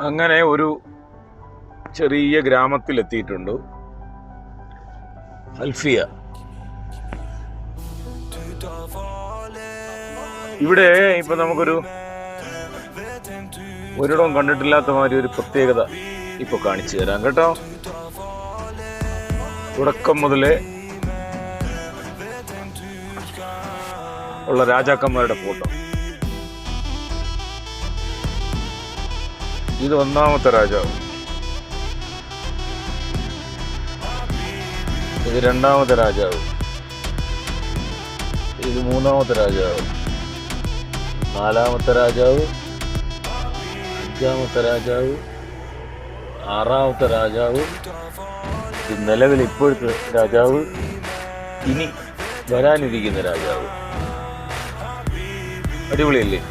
അങ്ങനെ ഒരു ചെറിയ ഗ്രാമത്തിലെത്തിയിട്ടുണ്ട്. അൽഫിയ. ഇവിടെ ഇപ്പൊ നമുക്കൊരു ഒരിടവും കണ്ടിട്ടില്ലാത്ത മാതിരി ഒരു പ്രത്യേകത ഇപ്പൊ കാണിച്ചു തരാം കേട്ടോ. തുടക്കം മുതലേ ഉള്ള രാജാക്കന്മാരുടെ ഫോട്ടോ. ഇത് ഒന്നാമത്തെ രാജാവ്, ഇത് രണ്ടാമത്തെ രാജാവ്, ഇത് മൂന്നാമത്തെ രാജാവ്, നാലാമത്തെ രാജാവ്, അഞ്ചാമത്തെ രാജാവ്, ആറാമത്തെ രാജാവ്, ഇത് നിലവിൽ ഇപ്പോഴത്തെ രാജാവ്, ഇനി വരാനിരിക്കുന്ന രാജാവ്. അടിപൊളിയല്ലേ?